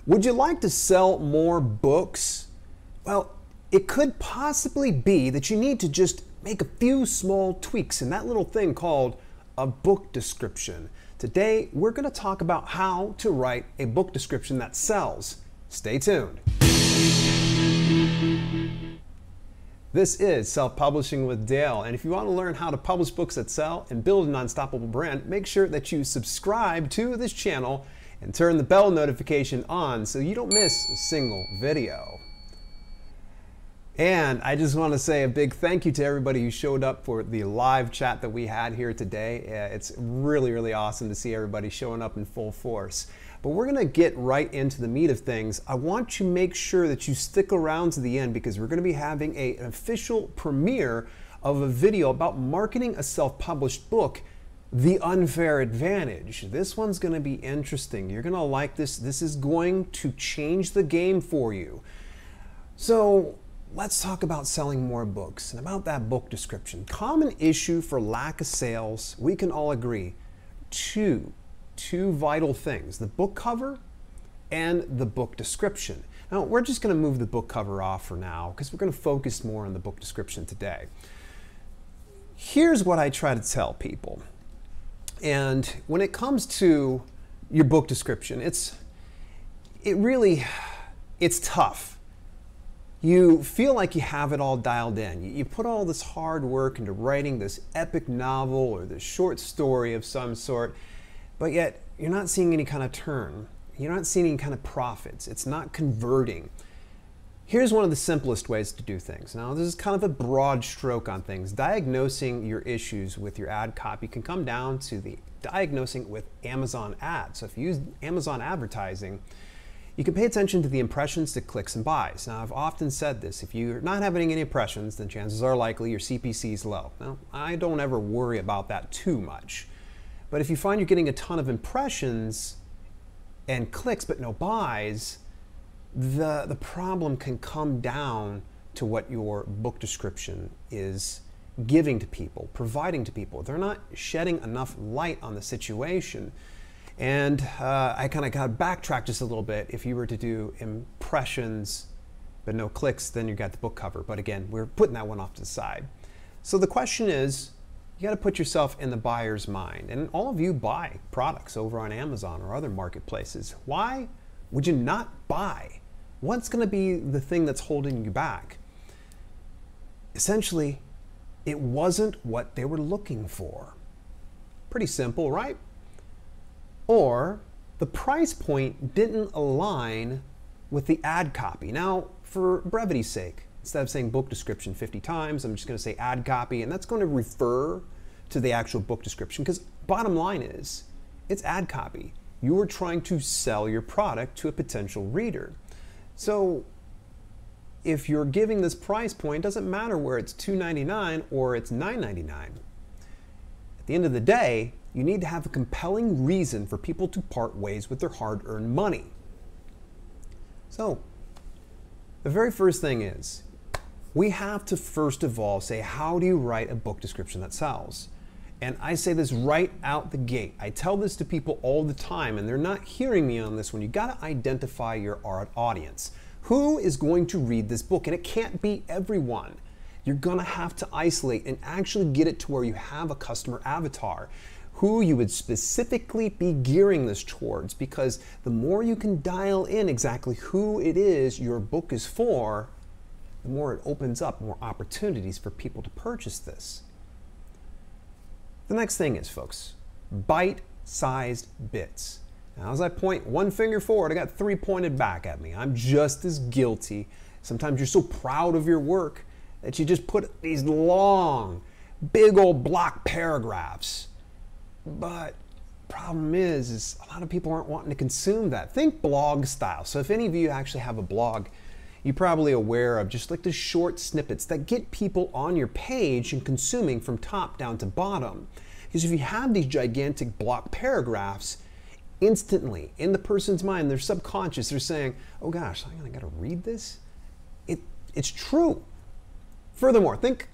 Would you like to sell more books? Well, it could possibly be that you need to just make a few small tweaks in that little thing called a book description. Today, we're going to talk about how to write a book description that sells. Stay tuned. This is Self-Publishing with Dale, and if you want to learn how to publish books that sell and build an unstoppable brand, make sure that you subscribe to this channel and turn the bell notification on so you don't miss a single video. And I just want to say a big thank you to everybody who showed up for the live chat that we had here today. It's really awesome to see everybody showing up in full force. But we're going to get right into the meat of things. I want to make sure that you stick around to the end because we're going to be having an official premiere of a video about marketing a self-published book, The Unfair Advantage. This one's going to be interesting. You're going to like this. This is going to change the game for you. So let's talk about selling more books and about that book description. Common issue for lack of sales, we can all agree. Two vital things, the book cover and the book description. Now, we're just going to move the book cover off for now because we're going to focus more on the book description today. Here's what I try to tell people. And when it comes to your book description, it's tough. You feel like you have it all dialed in. You put all this hard work into writing this epic novel or this short story of some sort, but yet you're not seeing any kind of turn. You're not seeing any kind of profits. It's not converting. Here's one of the simplest ways to do things. Now, this is kind of a broad stroke on things. Diagnosing your issues with your ad copy can come down to the diagnosing with Amazon ads. So if you use Amazon advertising, you can pay attention to the impressions, the clicks, and buys. Now, I've often said this, if you're not having any impressions, then chances are likely your CPC is low. Now, I don't ever worry about that too much. But if you find you're getting a ton of impressions and clicks but no buys, the problem can come down to what your book description is giving to people, providing to people. They're not shedding enough light on the situation. And I kind of got to backtrack just a little bit. If you were to do impressions but no clicks, then you got the book cover. But again, we're putting that one off to the side. So the question is, you got to put yourself in the buyer's mind. And all of you buy products over on Amazon or other marketplaces. Why would you not buy? What's going to be the thing that's holding you back? Essentially, it wasn't what they were looking for. Pretty simple, right? Or the price point didn't align with the ad copy. Now, for brevity's sake, instead of saying book description 50 times, I'm just going to say ad copy, and that's going to refer to the actual book description because bottom line is, it's ad copy. You are trying to sell your product to a potential reader. So if you're giving this price point, it doesn't matter where it's $2.99 or it's $9.99. At the end of the day, you need to have a compelling reason for people to part ways with their hard-earned money. So the very first thing is, we have to first of all say, how do you write a book description that sells? And I say this right out the gate. I tell this to people all the time, and they're not hearing me on this one. You got to identify your audience. Who is going to read this book? And it can't be everyone. You're going to have to isolate and actually get it to where you have a customer avatar who you would specifically be gearing this towards, because the more you can dial in exactly who it is your book is for, the more it opens up more opportunities for people to purchase this. The next thing is, folks, bite-sized bits. Now, as I point one finger forward, I got three pointed back at me. I'm just as guilty. Sometimes you're so proud of your work that you just put these long, big old block paragraphs. But problem is a lot of people aren't wanting to consume that. Think blog style. So if any of you actually have a blog, you're probably aware of just like the short snippets that get people on your page and consuming from top down to bottom. Because if you have these gigantic block paragraphs, instantly in the person's mind, their subconscious, they're saying, oh gosh, I gotta read this? It's true. Furthermore, think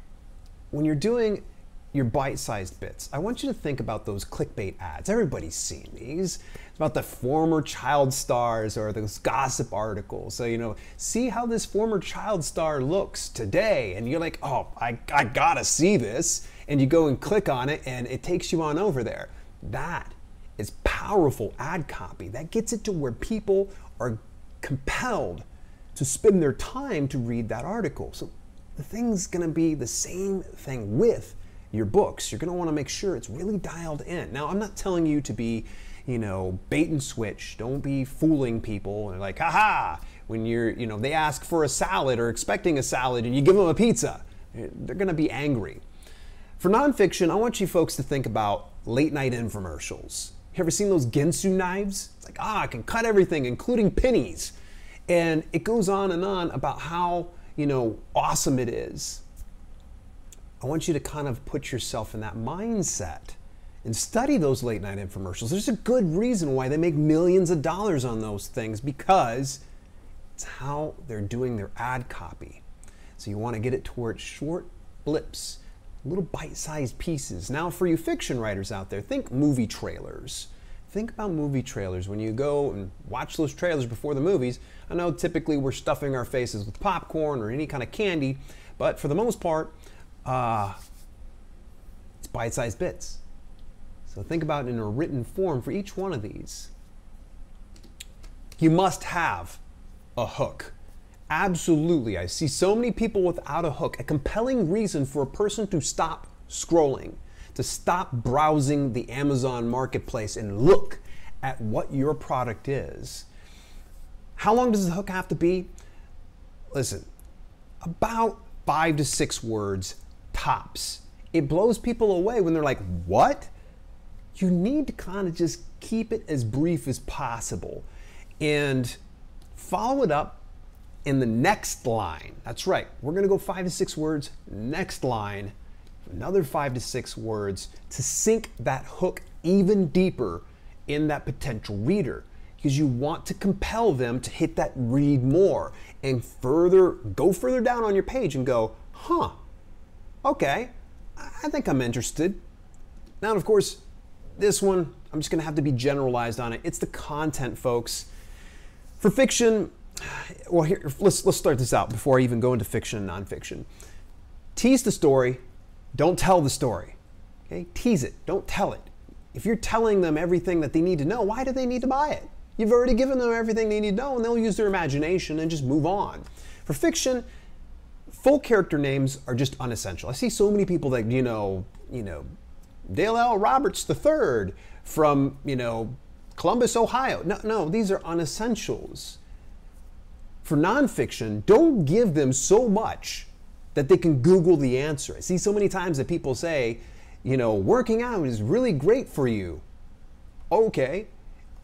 when you're doing your bite-sized bits, I want you to think about those clickbait ads. Everybody's seen these. about the former child stars or those gossip articles. So, see how this former child star looks today. And you're like, oh, I gotta see this. And you go and click on it and it takes you on over there. That is powerful ad copy. That gets it to where people are compelled to spend their time to read that article. So the thing's gonna be the same thing with your books. You're gonna wanna make sure it's really dialed in. Now, I'm not telling you to be bait and switch. Don't be fooling people. And like, haha, when they ask for a salad or expecting a salad and you give them a pizza, they're gonna be angry. For nonfiction, I want you folks to think about late night infomercials. You ever seen those Ginsu knives? It's like, I can cut everything, including pennies. And it goes on and on about how, awesome it is. I want you to kind of put yourself in that mindset and study those late night infomercials. There's a good reason why they make millions of dollars on those things, because it's how they're doing their ad copy. So you want to get it towards short blips, little bite-sized pieces. Now, for you fiction writers out there, think movie trailers. Think about movie trailers. When you go and watch those trailers before the movies, I know typically we're stuffing our faces with popcorn or any kind of candy, but for the most part, it's bite-sized bits. So think about it in a written form for each one of these. You must have a hook. Absolutely. I see so many people without a hook. A compelling reason for a person to stop scrolling, to stop browsing the Amazon marketplace and look at what your product is. How long does the hook have to be? Listen, about 5 to 6 words tops. It blows people away when they're like, what? You need to kind of just keep it as brief as possible and follow it up in the next line. That's right. We're going to go 5 to 6 words. Next line, another 5 to 6 words to sink that hook even deeper in that potential reader, because you want to compel them to hit that read more and go further down on your page and go, huh, okay, I think I'm interested. Now, of course, this one, I'm just going to have to be generalized on it. It's the content, folks. For fiction, well, here, let's start this out before I even go into fiction and nonfiction. Tease the story, don't tell the story. Okay? Tease it, don't tell it. If you're telling them everything that they need to know, why do they need to buy it? You've already given them everything they need to know, and they'll use their imagination and just move on. For fiction, full character names are just unessential. I see so many people that, Dale L. Roberts III from, Columbus, Ohio. No, these are unessentials. For nonfiction, don't give them so much that they can Google the answer. I see so many times that people say, working out is really great for you. Okay.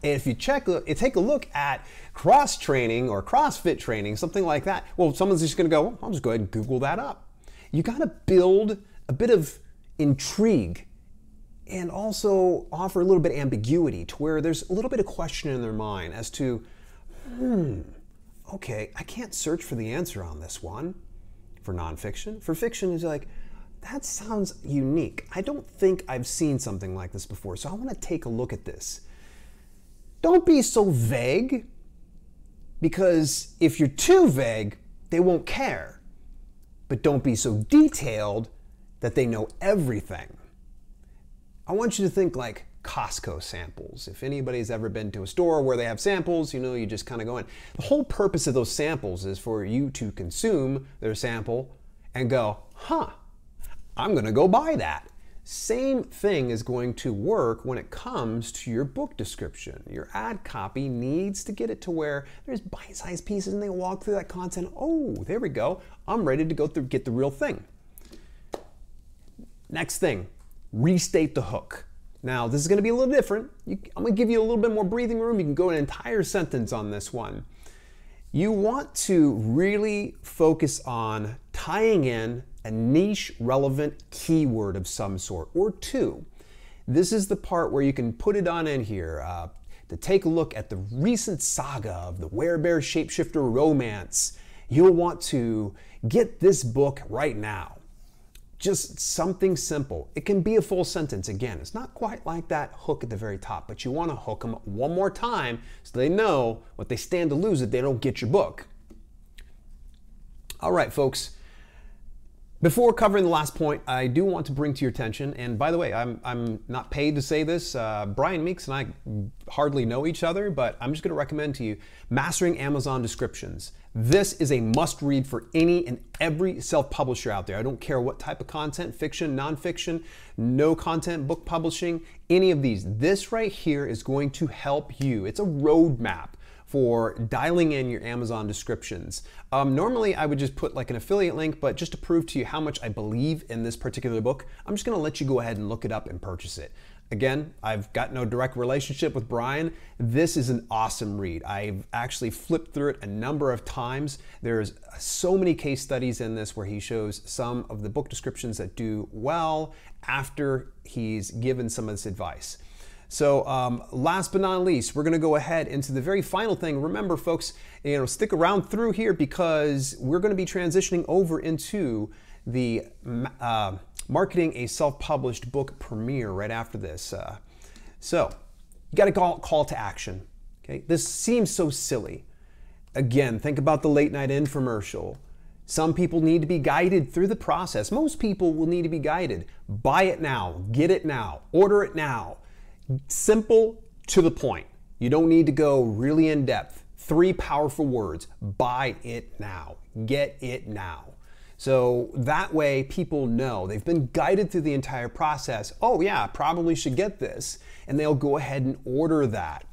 And if you take a look at cross training or CrossFit training, something like that, well, someone's just going to go, well, I'll just go ahead and Google that up. You got to build a bit of intrigue and also offer a little bit of ambiguity to where there's a little bit of question in their mind as to, okay, I can't search for the answer on this one. For nonfiction. For fiction, it's like, that sounds unique. I don't think I've seen something like this before, so I want to take a look at this. Don't be so vague, because if you're too vague, they won't care. But don't be so detailed that they know everything. I want you to think like Costco samples. If anybody's ever been to a store where they have samples, you just kind of go in. The whole purpose of those samples is for you to consume their sample and go, huh, I'm going to go buy that. Same thing is going to work when it comes to your book description. Your ad copy needs to get it to where there's bite-sized pieces and they walk through that content. Oh, there we go. I'm ready to go through, get the real thing. Next thing, restate the hook. Now, this is going to be a little different. I'm going to give you a little bit more breathing room. You can go an entire sentence on this one. You want to really focus on tying in a niche relevant keyword of some sort or two. This is the part where you can put it on in here to take a look at the recent saga of the Werebear Shapeshifter romance. You'll want to get this book right now. Just something simple. It can be a full sentence. Again, it's not quite like that hook at the very top, but you want to hook them one more time so they know what they stand to lose if they don't get your book. All right, folks. Before covering the last point, I do want to bring to your attention, and by the way, I'm not paid to say this. Brian Meeks and I hardly know each other, but I'm just going to recommend to you Mastering Amazon Descriptions. This is a must-read for any and every self-publisher out there. I don't care what type of content, fiction, nonfiction, no content, book publishing, any of these. This right here is going to help you. It's a roadmap for dialing in your Amazon descriptions. Normally I would just put like an affiliate link, but just to prove to you how much I believe in this particular book, I'm just gonna let you go ahead and look it up and purchase it. Again, I've got no direct relationship with Brian. This is an awesome read. I've actually flipped through it a number of times. There's so many case studies in this where he shows some of the book descriptions that do well after he's given some of this advice. So last but not least, we're going to go ahead into the very final thing. Remember, folks, stick around through here because we're going to be transitioning over into the marketing a self-published book premiere right after this. So you got a call to action. Okay, this seems so silly. Again, think about the late night infomercial. Some people need to be guided through the process. Most people will need to be guided. Buy it now, get it now, order it now. Simple, to the point. You don't need to go really in depth. 3 powerful words. Buy it now. Get it now. So that way people know they've been guided through the entire process. Oh yeah, I probably should get this. And they'll go ahead and order that.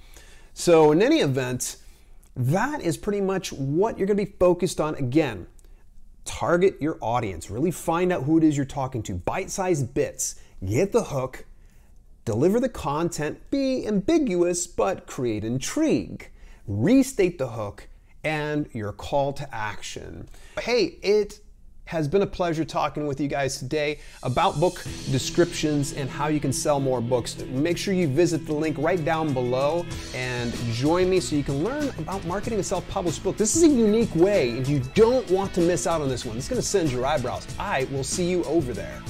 So in any event, that is pretty much what you're going to be focused on. Again, target your audience. Really find out who it is you're talking to. Bite-sized bits. Get the hook. Deliver the content, be ambiguous, but create intrigue. Restate the hook and your call to action. Hey, it has been a pleasure talking with you guys today about book descriptions and how you can sell more books. Make sure you visit the link right down below and join me so you can learn about marketing a self-published book. This is a unique way and you don't want to miss out on this one. It's going to send your eyebrows. I will see you over there.